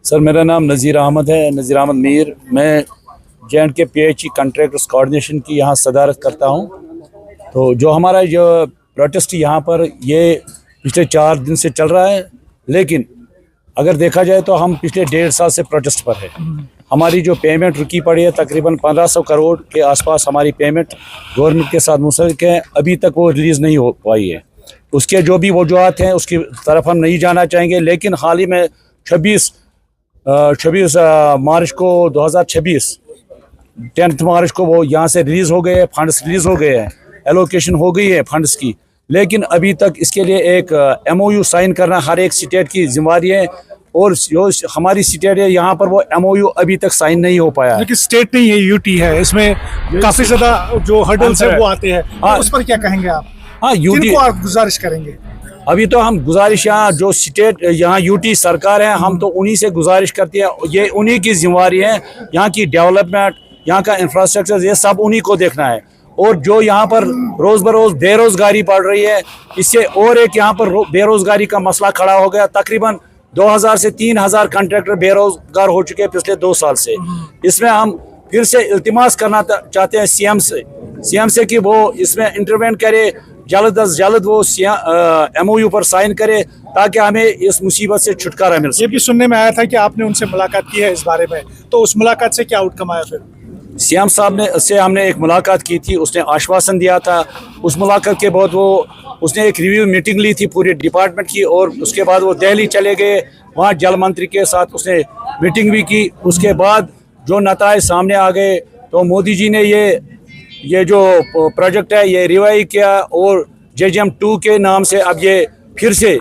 Sir मेरा नाम नज़ीर अहमद है, नज़ीर अहमद मीर। मैं J&K PHE कॉन्ट्रैक्टर्स कोऑर्डिनेशन की यहाँ सदारत करता हूँ। तो जो हमारा जो प्रोटेस्ट यहाँ पर ये पिछले 4 दिन से चल रहा है, लेकिन अगर देखा जाए तो हम पिछले 1.5 साल से प्रोटेस्ट पर है। हमारी जो पेमेंट रुकी पड़ी है, तकरीबन 1500 करोड़ के आसपास हमारी पेमेंट गवर्नमेंट के साथ मुंसलिक है, अभी तक वो रिलीज़ नहीं हो पाई है। उसके जो भी वजूहत हैं उसकी तरफ हम नहीं जाना चाहेंगे, लेकिन हाल ही में 26 मार्च को 2026 10 मार्च को वो यहाँ से रिलीज़ हो गए, फंड्स रिलीज़ हो गए हैं, एलोकेशन हो गई है फंड्स की, लेकिन अभी तक इसके लिए एक MOU साइन करना हर एक स्टेट की जिम्मेदारी है। और जो हमारी स्टेट है यहाँ पर वो MOU अभी तक साइन नहीं हो पाया। लेकिन स्टेट नहीं है, यूटी है, इसमें काफी ज्यादा जो हर्डल्स है वो आते हैं। हाँ, तो उस पर क्या कहेंगे आप? हाँ, यूटी को आप गुजारिश करेंगे? अभी तो हम गुजारिश यहाँ जो स्टेट यहाँ यूटी सरकार है, हम तो उन्हीं से गुजारिश करते हैं, ये उन्हीं की जिम्मेदारी है। यहाँ की डेवलपमेंट, यहाँ का इंफ्रास्ट्रक्चर, ये सब उन्हीं को देखना है। और जो यहाँ पर रोज़ बरोज़ बेरोज़गारी बढ़ रही है, इससे और एक यहाँ पर बेरोज़गारी का मसला खड़ा हो गया। तकरीबन 2000 से 3000 कॉन्ट्रैक्टर बेरोज़गार हो चुके हैं पिछले 2 साल से। इसमें हम फिर से इल्तिमास करना चाहते हैं सीएम से कि वो इसमें इंटरवेंट करे, जल्द अज जल्द वो MOU पर साइन करे, ताकि हमें इस मुसीबत से छुटकारा मिल सके। ये भी सुनने में आया था कि आपने उनसे मुलाकात की है इस बारे में, तो उस मुलाकात से क्या आउटकम आया? फिर सीएम साहब से हमने एक मुलाकात की थी, उसने आश्वासन दिया था। उस मुलाकात के बाद उसने एक रिव्यू मीटिंग ली थी पूरे डिपार्टमेंट की, और उसके बाद वो दिल्ली चले गए, वहाँ जल मंत्री के साथ उसने मीटिंग भी की। उसके बाद जो नताइज सामने आ गए, तो मोदी जी ने ये जो प्रोजेक्ट है ये रिवाइव किया, और JJM 2 के नाम से अब ये फिर से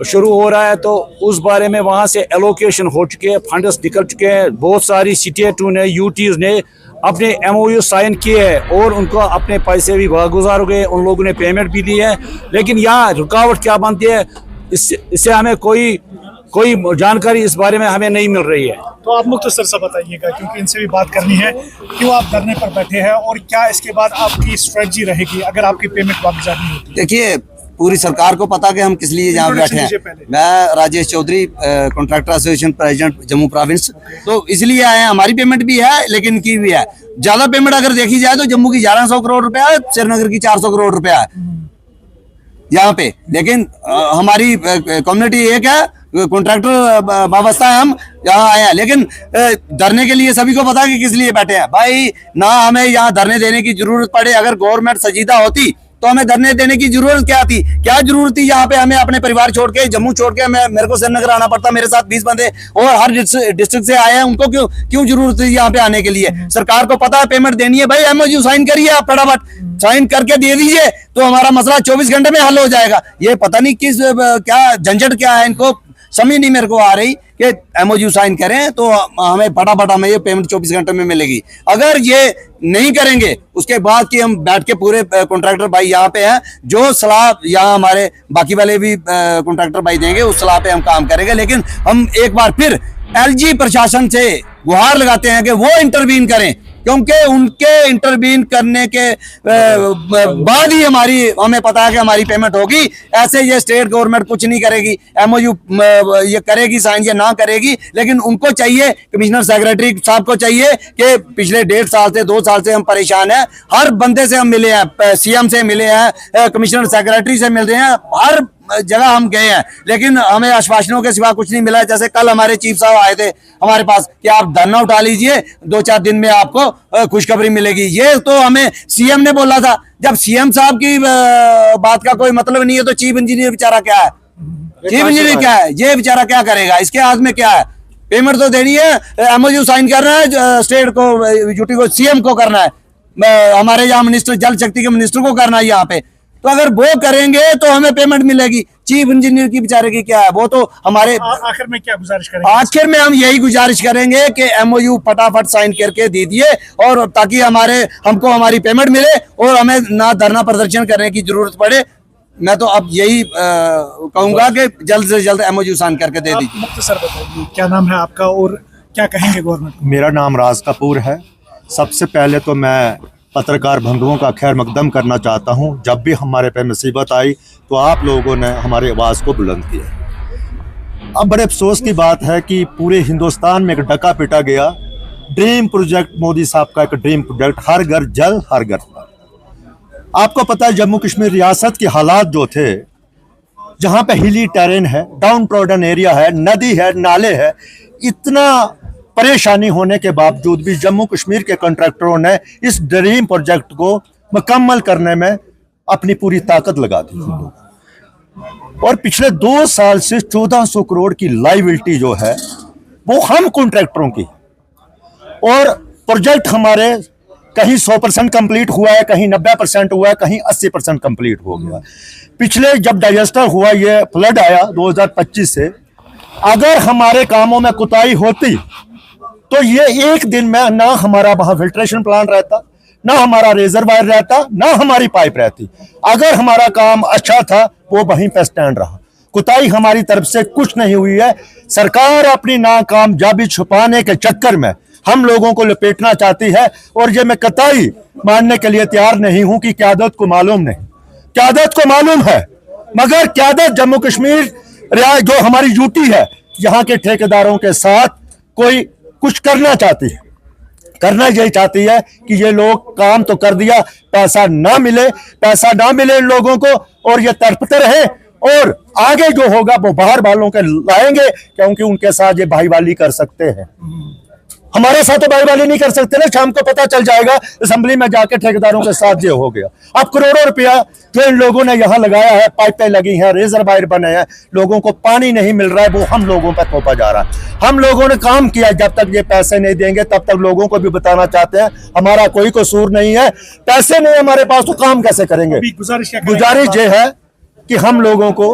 शुरू हो रहा है। तो उस बारे में वहाँ से एलोकेशन हो चुके हैं, फंड्स निकल चुके हैं। बहुत सारी स्टेटों ने, यूटीज़ ने अपने MOU साइन किए हैं, और उनको अपने पैसे भी वागुजार हो गए, उन लोगों ने पेमेंट भी दी है। लेकिन यहाँ रुकावट क्या बनती है, इससे हमें कोई जानकारी इस बारे में हमें नहीं मिल रही है। तो आप मुख्तसर सा बताइएगा, क्योंकि इनसे भी बात करनी है। क्यों आप धरने पर बैठे हैं, और क्या इसके बाद आपकी स्ट्रेटजी रहेगी अगर आपकी पेमेंट वापस नहीं होती? देखिए, पूरी सरकार को पता कि हम किस लिए यहाँ बैठे हैं। मैं Rajesh Chaudhary, contractor association president Jammu province. तो इसलिए आए हैं, हमारी पेमेंट भी है, लेकिन की भी है ज्यादा पेमेंट अगर देखी जाए तो जम्मू की 1100 करोड़ रुपया है, श्रीनगर की 400 करोड़ रुपया है यहाँ पे। लेकिन हमारी कम्युनिटी एक है, कॉन्ट्रैक्टर वाबस्ता है, हम यहाँ आए हैं। लेकिन धरने के लिए सभी को पता है कि किस लिए बैठे हैं भाई। ना हमें यहाँ धरने देने की जरूरत पड़े, अगर गवर्नमेंट संजीदा होती तो हमें धरने देने की जरूरत क्या थी? क्या जरूरत थी यहाँ पे हमें अपने परिवार छोड़ के, जम्मू छोड़ के मेरे को श्रीनगर आना पड़ता? मेरे साथ 20 बंदे और हर डिस्ट्रिक्ट से आए हैं, उनको क्यों जरूरत थी यहाँ पे आने के लिए? सरकार को पता है पेमेंट देनी है भाई, MOU साइन करिए, आप फटाफट साइन करके दे दीजिए, तो हमारा मसला 24 घंटे में हल हो जाएगा। ये पता नहीं किस क्या झंझट क्या है, इनको समझ नहीं मेरे को आ रही कि MOU साइन करें तो हमें फटाफट हमें ये पेमेंट 24 घंटे में मिलेगी। अगर ये नहीं करेंगे, उसके बाद कि हम बैठ के पूरे कॉन्ट्रैक्टर भाई यहाँ पे हैं, जो सलाह यहाँ हमारे बाकी वाले भी कॉन्ट्रैक्टर भाई देंगे, उस सलाह पे हम काम करेंगे। लेकिन हम एक बार फिर LG प्रशासन से गुहार लगाते हैं कि वो इंटरवीन करें, क्योंकि उनके इंटरवीन करने के बाद ही हमें पता है कि हमारी पेमेंट होगी। ऐसे ये स्टेट गवर्नमेंट कुछ नहीं करेगी, MOU ये करेगी साइन या ना करेगी, लेकिन उनको चाहिए, कमिश्नर सेक्रेटरी साहब को चाहिए कि पिछले 1.5 साल से 2 साल से हम परेशान हैं, हर बंदे से हम मिले हैं, CM से मिले हैं, कमिश्नर सेक्रेटरी से मिल रहे हैं, हर जगह हम गए हैं, लेकिन हमें आश्वासनों के सिवा कुछ नहीं मिला। जैसे कल हमारे चीफ साहब आए थे हमारे पास कि आप धरना उठा लीजिए, 2-4 दिन में आपको खुशखबरी मिलेगी। ये तो हमें CM ने बोला था। जब CM साहब की बात का कोई मतलब नहीं है, तो चीफ इंजीनियर बेचारा क्या है? चीफ इंजीनियर क्या है? ये बेचारा क्या करेगा? इसके हाथ में क्या है? पेमेंट तो देनी है, MOU साइन करना है, स्टेट को, यूटी को, CM को करना है, हमारे यहाँ मिनिस्टर जल शक्ति के मिनिस्टर को करना है यहाँ पे। तो अगर वो करेंगे तो हमें पेमेंट मिलेगी। चीफ इंजीनियर की बेचारे की क्या है? वो तो हमारे आखिर में क्या गुजारिश करेंगे? आखिर में हम यही गुजारिश करेंगे कि MOU फटाफट साइन करके दे दिए, और ताकि हमको हमारी पेमेंट मिले और हमें ना धरना प्रदर्शन करने की जरूरत पड़े। मैं तो अब यही कहूंगा कि जल्द से जल्द MOU साइन करके दे दीजिए। मुख्तसर बताइए, क्या नाम है आपका और क्या कहेंगे गवर्नमेंट? मेरा नाम राज कपूर है। सबसे पहले तो मैं पत्रकार बंधुओं का खैर मकदम करना चाहता हूं। जब भी हमारे पे मुसीबत आई तो आप लोगों ने हमारी आवाज़ को बुलंद किया। अब बड़े अफसोस की बात है कि पूरे हिंदुस्तान में एक डका पिटा गया ड्रीम प्रोजेक्ट, मोदी साहब का एक ड्रीम प्रोजेक्ट, हर घर जल हर घर नल। आपको पता है जम्मू कश्मीर रियासत के हालात जो थे, जहाँ पे हिली टेरेन है, डाउन ट्रोडन एरिया है, नदी है, नाले है, इतना परेशानी होने के बावजूद भी जम्मू कश्मीर के कॉन्ट्रैक्टरों ने इस ड्रीम प्रोजेक्ट को मुकम्मल करने में अपनी पूरी ताकत लगा दी। और पिछले 2 साल से 1400 करोड़ की लायबिलिटी जो है वो हम कॉन्ट्रैक्टरों की, और प्रोजेक्ट हमारे कहीं 100% कंप्लीट हुआ है, कहीं 90% हुआ है, कहीं 80% कंप्लीट हो गया। पिछले जब डिजास्टर हुआ, ये फ्लड आया 2025 से, अगर हमारे कामों में कुताही होती तो ये एक दिन में ना हमारा वहां फिल्ट्रेशन प्लांट रहता, ना हमारा रेजरवायर रहता, ना हमारी पाइप रहती। अगर हमारा काम अच्छा था वो वहीं पे स्टैंड रहा। कुताही हमारी तरफ से कुछ नहीं हुई है। सरकार अपनी नाकामयाबी छुपाने के चक्कर में हम लोगों को लपेटना चाहती है, और ये मैं कतई मानने के लिए तैयार नहीं हूं कि क़यादत को मालूम नहीं। क़यादत को मालूम है, मगर क़यादत जम्मू कश्मीर जो हमारी यूटी है, यहाँ के ठेकेदारों के साथ कोई कुछ करना चाहती है, करना यही चाहती है कि ये लोग काम तो कर दिया, पैसा ना मिले इन लोगों को, और ये तड़पते रहे, और आगे जो होगा वो बाहर वालों के लाएंगे, क्योंकि उनके साथ ये भाईवाली कर सकते हैं। हमारे साथ तो भाईवाली नहीं कर सकते ना, शाम को पता चल जाएगा असेंबली में जाके ठेकेदारों के साथ ये हो गया। अब करोड़ों रुपया जो इन लोगों ने यहाँ लगाया है, पाइपें लगी हैं, रेजरवायर बने हैं, लोगों को पानी नहीं मिल रहा है, वो हम लोगों पर थोपा जा रहा है। हम लोगों ने काम किया, जब तक ये पैसे नहीं देंगे तब तक लोगों को भी बताना चाहते हैं हमारा कोई कसूर नहीं है, पैसे नहीं हमारे पास तो काम कैसे करेंगे। गुजारिश ये है कि हम लोगों को,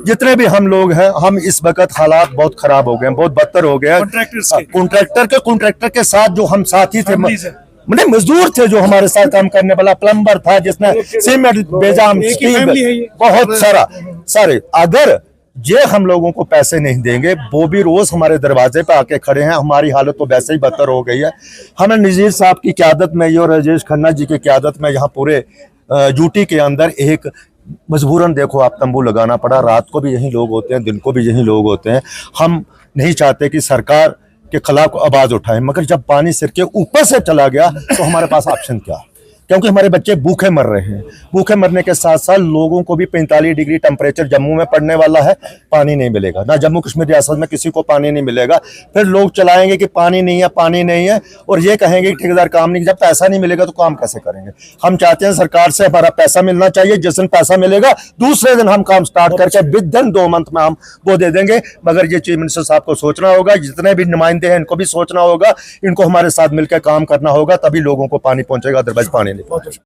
जितने भी हम लोग हैं, हम इस वक्त हालात बहुत खराब हो गए हैं, बहुत बदतर हो गए हैं। कॉन्ट्रैक्टर के साथ जो हम साथी थे, मजदूर थे, जो हमारे साथ काम करने वाला प्लम्बर था, जिसने सीमेंट भेजा, बहुत सारे, अगर ये हम लोगों को पैसे नहीं देंगे, वो भी रोज हमारे दरवाजे पे आके खड़े हैं। हमारी हालत तो वैसे ही बदतर हो गई है। हमें नजीर साहब की क़यादत में और राजेश खन्ना जी की क़यादत में यहाँ पूरे यूटी के अंदर एक मजबूरन देखो आप तंबू लगाना पड़ा। रात को भी यही लोग होते हैं, दिन को भी यही लोग होते हैं। हम नहीं चाहते कि सरकार के खिलाफ आवाज उठाएं, मगर जब पानी सिर के ऊपर से चला गया तो हमारे पास ऑप्शन क्या है, क्योंकि हमारे बच्चे भूखे मर रहे हैं। भूखे मरने के साथ साथ लोगों को भी 45 डिग्री टेम्परेचर जम्मू में पड़ने वाला है, पानी नहीं मिलेगा ना। जम्मू कश्मीर रियासत में किसी को पानी नहीं मिलेगा। फिर लोग चलाएंगे कि पानी नहीं है, और ये कहेंगे कि ठेकेदार काम नहीं। जब पैसा नहीं मिलेगा तो काम कैसे करेंगे। हम चाहते हैं सरकार से हमारा पैसा मिलना चाहिए। जिस दिन पैसा मिलेगा दूसरे दिन हम काम स्टार्ट करके विदिन 2 मंथ में हम वो दे देंगे। मगर ये चीफ मिनिस्टर साहब को सोचना होगा, जितने भी नुमाइंदे हैं इनको भी सोचना होगा, इनको हमारे साथ मिलकर काम करना होगा, तभी लोगों को पानी पहुंचेगा, अदरवाइज पानी नहीं।